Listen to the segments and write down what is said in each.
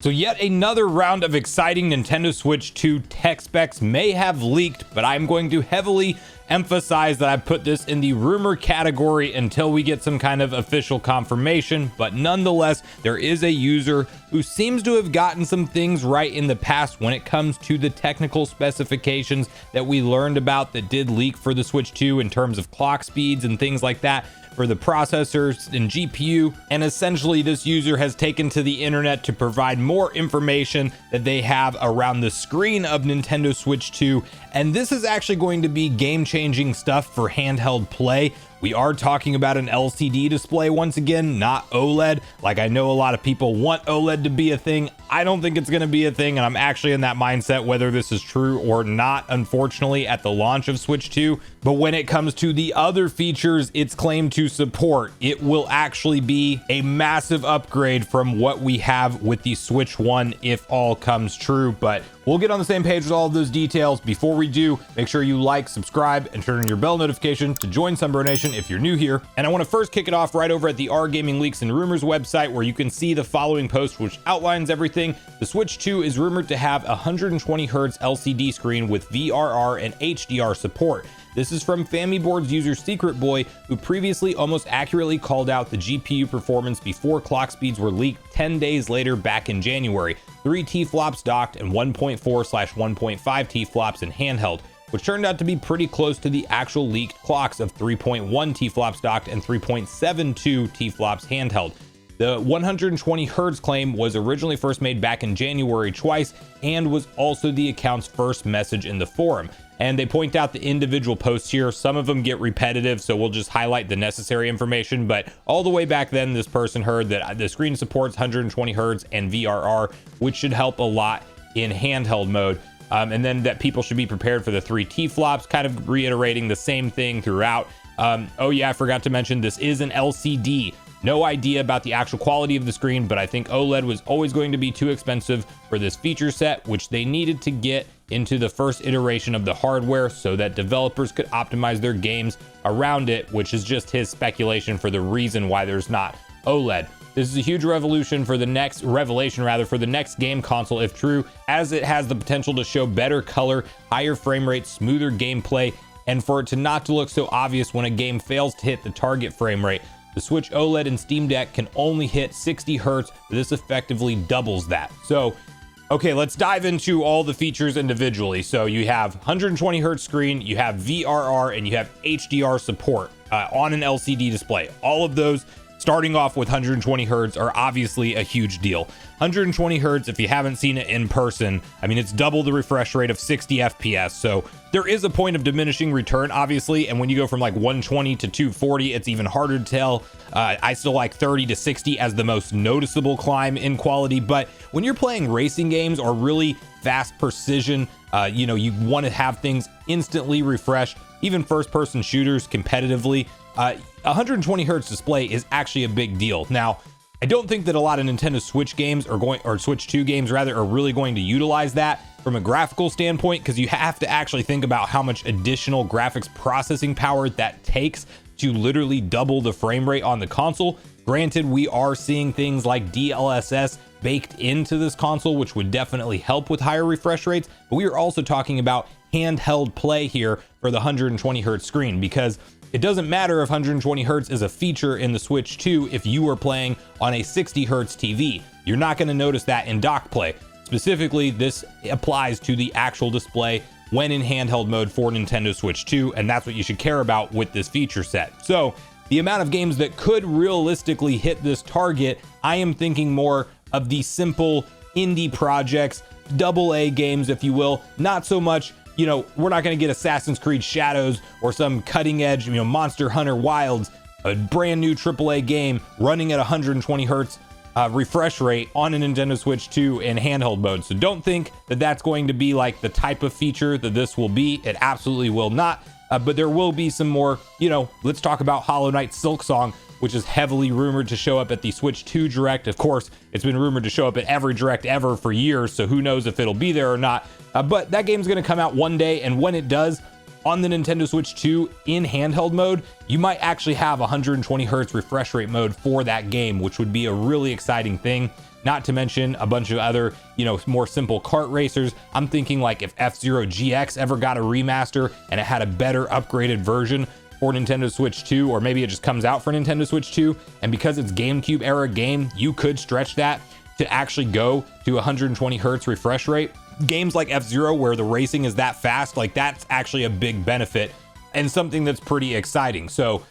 So yet another round of exciting Nintendo Switch 2 tech specs may have leaked, but I'm going to heavily emphasize that I put this in the rumor category until we get some kind of official confirmation. But nonetheless, there is a user who seems to have gotten some things right in the past when it comes to the technical specifications that we learned about that did leak for the Switch 2 in terms of clock speeds and things like that for the processors and GPU. And essentially this user has taken to the internet to provide more information that they have around the screen of Nintendo Switch 2. And this is actually going to be game-changing stuff for handheld play. We are talking about an LCD display once again, not OLED. Like, I know a lot of people want OLED to be a thing. I don't think it's going to be a thing, and I'm actually in that mindset whether this is true or not, unfortunately, at the launch of Switch 2. But when it comes to the other features it's claimed to support, it will actually be a massive upgrade from what we have with the Switch 1 if all comes true. But we'll get on the same page with all of those details. Before we do, make sure you like, subscribe, and turn on your bell notification to join Sunbro Nation if you're new here. And I want to first kick it off right over at the R Gaming Leaks and Rumors website, where you can see the following post which outlines everything. The Switch 2 is rumored to have a 120Hz LCD screen with VRR and HDR support. This is from FamiBoard's user Secret Boy, who previously almost accurately called out the GPU performance before clock speeds were leaked 10 days later back in January. 3 T-flops docked and 1.4/1.5 T-flops in handheld, which turned out to be pretty close to the actual leaked clocks of 3.1 T-flops docked and 3.72 T-flops handheld. The 120Hz claim was originally first made back in January twice and was also the account's first message in the forum. And they point out the individual posts here. Some of them get repetitive, so we'll just highlight the necessary information. But all the way back then, this person heard that the screen supports 120Hz and VRR, which should help a lot in handheld mode. And then that people should be prepared for the 3 T-flops, kind of reiterating the same thing throughout. Oh yeah, I forgot to mention this is an LCD. No idea about the actual quality of the screen, but I think OLED was always going to be too expensive for this feature set, which they needed to get into the first iteration of the hardware so that developers could optimize their games around it, which is just his speculation for the reason why there's not OLED. This is a huge revelation for the next for the next game console if true, as it has the potential to show better color, higher frame rate, smoother gameplay, and for it to not to look so obvious when a game fails to hit the target frame rate. The Switch OLED and Steam Deck can only hit 60 Hz, but this effectively doubles that. So, okay, let's dive into all the features individually. So you have 120Hz screen, you have VRR, and you have HDR support on an LCD display. All of those starting off with 120Hz are obviously a huge deal. 120Hz, if you haven't seen it in person, I mean, it's double the refresh rate of 60 FPS. So there is a point of diminishing return, obviously. And when you go from like 120 to 240, it's even harder to tell. I still like 30 to 60 as the most noticeable climb in quality. But when you're playing racing games or really fast precision, you want to have things instantly refreshed, even first person shooters competitively. 120Hz display is actually a big deal. Now, I don't think that a lot of Nintendo Switch games or Switch 2 games rather, are really going to utilize that from a graphical standpoint, because you have to actually think about how much additional graphics processing power that takes to literally double the frame rate on the console. Granted, we are seeing things like DLSS baked into this console, which would definitely help with higher refresh rates, but we are also talking about handheld play here for the 120Hz screen, because it doesn't matter if 120Hz is a feature in the Switch 2 if you are playing on a 60Hz TV. You're not going to notice that in dock play. Specifically, this applies to the actual display when in handheld mode for Nintendo Switch 2, and that's what you should care about with this feature set. So the amount of games that could realistically hit this target, I am thinking more of the simple indie projects, AA games, if you will, not so much. We're not going to get Assassin's Creed Shadows or some cutting edge, Monster Hunter Wilds, a brand new AAA game running at 120Hz refresh rate on a Nintendo Switch 2 in handheld mode. So don't think that that's going to be like the type of feature that this will be. It absolutely will not. But there will be some more, let's talk about Hollow Knight Silksong, which is heavily rumored to show up at the Switch 2 Direct. Of course, it's been rumored to show up at every Direct ever for years, so who knows if it'll be there or not. But that game's going to come out one day, and when it does, on the Nintendo Switch 2 in handheld mode, you might actually have 120Hz refresh rate mode for that game, which would be a really exciting thing. not to mention a bunch of other, you know, more simple kart racers. I'm thinking like if F-Zero GX ever got a remaster and it had a better upgraded version for Nintendo Switch 2, or maybe it just comes out for Nintendo Switch 2, and because it's GameCube era game, you could stretch that to actually go to 120 hertz refresh rate. Games like F-Zero where the racing is that fast, like that's actually a big benefit and something that's pretty exciting. So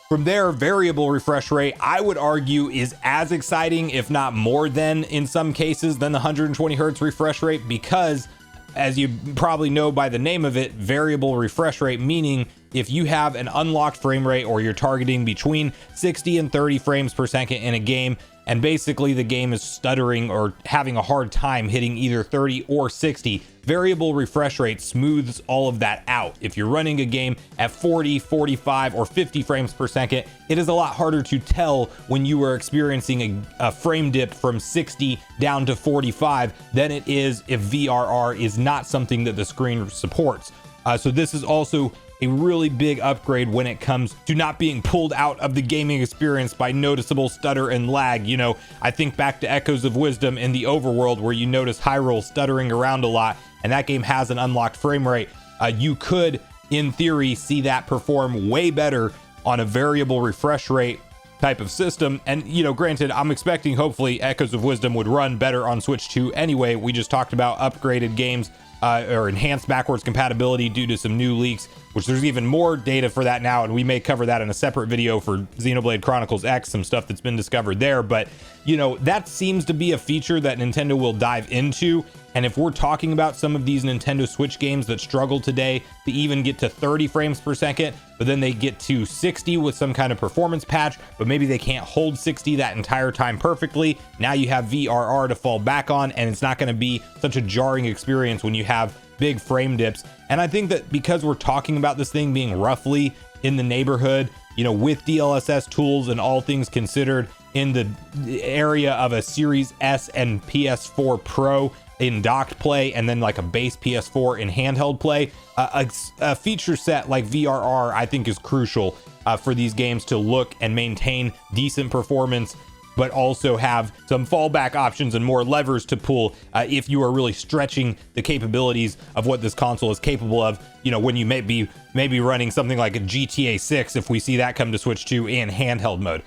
from there, variable refresh rate, I would argue, is as exciting, if not more than in some cases, than the 120 hertz refresh rate, because as you probably know by the name of it, variable refresh rate, meaning if you have an unlocked frame rate or you're targeting between 60 and 30 frames per second in a game, and basically the game is stuttering or having a hard time hitting either 30 or 60, variable refresh rate smooths all of that out. If you're running a game at 40, 45, or 50 frames per second, it is a lot harder to tell when you are experiencing a frame dip from 60 down to 45 than it is if VRR is not something that the screen supports. So this is also a really big upgrade when it comes to not being pulled out of the gaming experience by noticeable stutter and lag. You know, I think back to Echoes of Wisdom in the overworld where you notice Hyrule stuttering around a lot, and that game has an unlocked frame rate. You could, in theory, see that perform way better on a variable refresh rate type of system. And, you know, granted, I'm expecting hopefully Echoes of Wisdom would run better on Switch 2 anyway. We just talked about upgraded games or enhanced backwards compatibility due to some new leaks, which there's even more data for that now, and we may cover that in a separate video for Xenoblade Chronicles X, some stuff that's been discovered there. But, you know, that seems to be a feature that Nintendo will dive into. And if we're talking about some of these Nintendo Switch games that struggle today to even get to 30 frames per second, but then they get to 60 with some kind of performance patch, but maybe they can't hold 60 that entire time perfectly, now you have VRR to fall back on, and it's not going to be such a jarring experience when you have big frame dips. And I think that because we're talking about this thing being roughly in the neighborhood, you know, with DLSS tools and all things considered, in the area of a Series S and PS4 Pro in docked play, and then like a base PS4 in handheld play, a feature set like VRR I think is crucial for these games to look and maintain decent performance, but also have some fallback options and more levers to pull if you are really stretching the capabilities of what this console is capable of, you know, when you may be running something like a GTA 6, if we see that come to Switch 2 in handheld mode.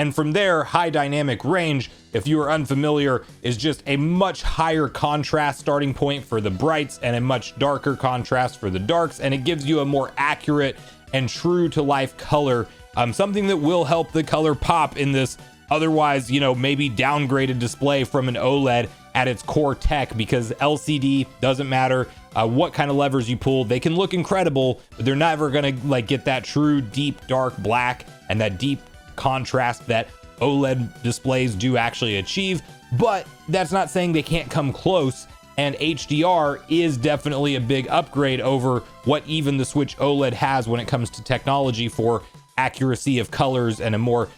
And from there, high dynamic range, if you are unfamiliar, is just a much higher contrast starting point for the brights and a much darker contrast for the darks, and it gives you a more accurate and true to life color, something that will help the color pop in this otherwise, you know, maybe downgraded display from an OLED at its core tech, because LCD doesn't matter what kind of levers you pull, they can look incredible, but they're never gonna like get that true deep dark black and that deep contrast that OLED displays do actually achieve. But that's not saying they can't come close, and HDR is definitely a big upgrade over what even the Switch OLED has when it comes to technology for accuracy of colors and a more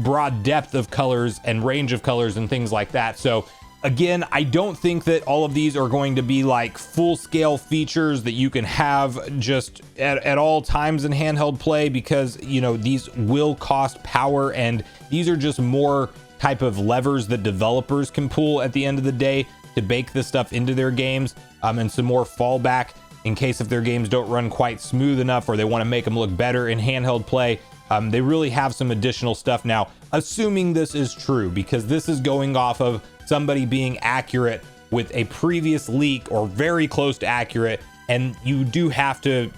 broad depth of colors and range of colors and things like that. So again, I don't think that all of these are going to be like full scale features that you can have just at all times in handheld play, because, you know, these will cost power, and these are just more type of levers that developers can pull at the end of the day to bake this stuff into their games, and some more fallback in case if their games don't run quite smooth enough or they want to make them look better in handheld play. They really have some additional stuff now, assuming this is true, because this is going off of somebody being accurate with a previous leak or very close to accurate. And you do have to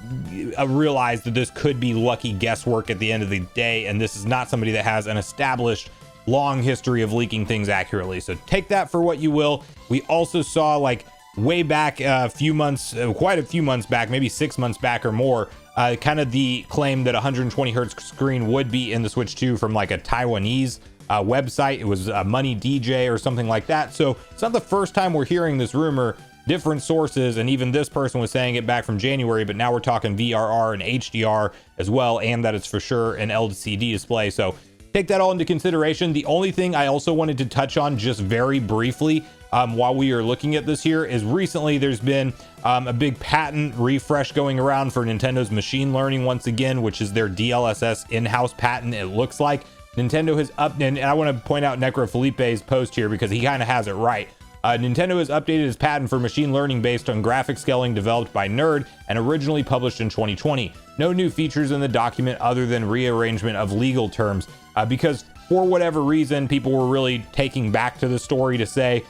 realize that this could be lucky guesswork at the end of the day. And this is not somebody that has an established long history of leaking things accurately. So take that for what you will. We also saw, like, way back a few months, quite a few months back, maybe 6 months back or more, kind of the claim that 120 hertz screen would be in the Switch 2 from like a Taiwanese website. It was Money DJ or something like that. So it's not the first time we're hearing this rumor. Different sources, and even this person was saying it back from January, but now we're talking VRR and HDR as well, and that it's for sure an LCD display. So take that all into consideration. The only thing I also wanted to touch on just very briefly while we are looking at this here is recently there's been a big patent refresh going around for Nintendo's machine learning once again, which is their DLSS in-house patent, it looks like. Nintendo has and I want to point out Necro Felipe's post here because he kind of has it right. Nintendo has updated its patent for machine learning based on graphic scaling developed by Nerd and originally published in 2020. No new features in the document other than rearrangement of legal terms, because for whatever reason, people were really taking back to the story to say,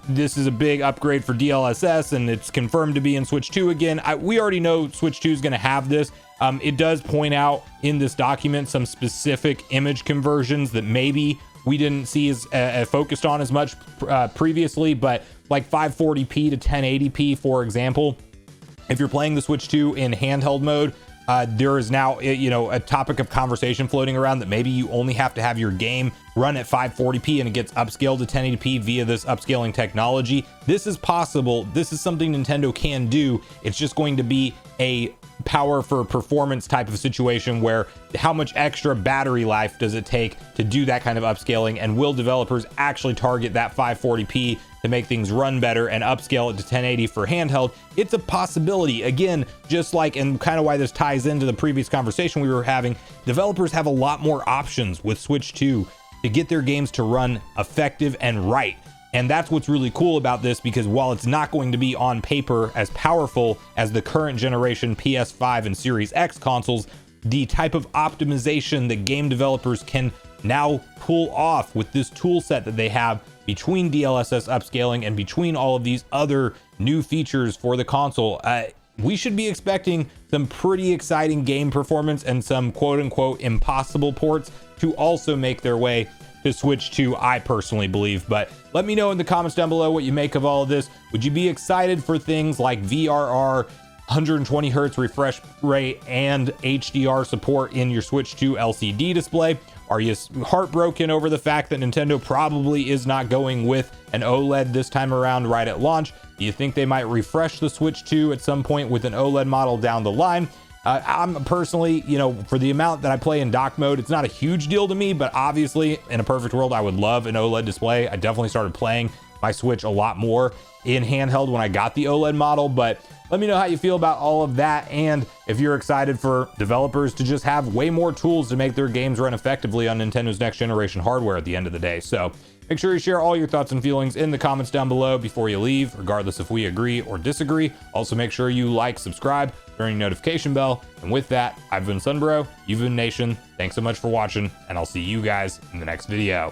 this is a big upgrade for DLSS and it's confirmed to be in Switch 2 again. We already know Switch 2 is going to have this. It does point out in this document some specific image conversions that maybe we didn't see as focused on as much previously, but like 540p to 1080p, for example. If you're playing the Switch 2 in handheld mode, there is now, a topic of conversation floating around that maybe you only have to have your game run at 540p and it gets upscaled to 1080p via this upscaling technology. This is possible. This is something Nintendo can do. It's just going to be a power for performance type of situation where how much extra battery life does it take to do that kind of upscaling, and will developers actually target that 540p to make things run better and upscale it to 1080 for handheld? It's a possibility. Again, just like, and kind of why this ties into the previous conversation we were having, developers have a lot more options with Switch 2 to get their games to run effective and right. And that's what's really cool about this, because while it's not going to be on paper as powerful as the current generation PS5 and Series X consoles, the type of optimization that game developers can now pull off with this tool set that they have between DLSS upscaling and between all of these other new features for the console, we should be expecting some pretty exciting game performance and some quote unquote impossible ports to also make their way to Switch 2, I personally believe. But let me know in the comments down below what you make of all of this. Would you be excited for things like VRR, 120 hertz refresh rate, and HDR support in your Switch 2 LCD display? Are you heartbroken over the fact that Nintendo probably is not going with an OLED this time around right at launch? Do you think they might refresh the Switch 2 at some point with an OLED model down the line? I'm personally, for the amount that I play in dock mode, it's not a huge deal to me, but obviously in a perfect world, I would love an OLED display. I definitely started playing my Switch a lot more in handheld when I got the OLED model, but let me know how you feel about all of that, and if you're excited for developers to just have way more tools to make their games run effectively on Nintendo's next generation hardware at the end of the day. So make sure you share all your thoughts and feelings in the comments down below before you leave, regardless if we agree or disagree. Also, make sure you like, subscribe, turn your notification bell. And with that, I've been Sunbro, you've been Nation. Thanks so much for watching, and I'll see you guys in the next video.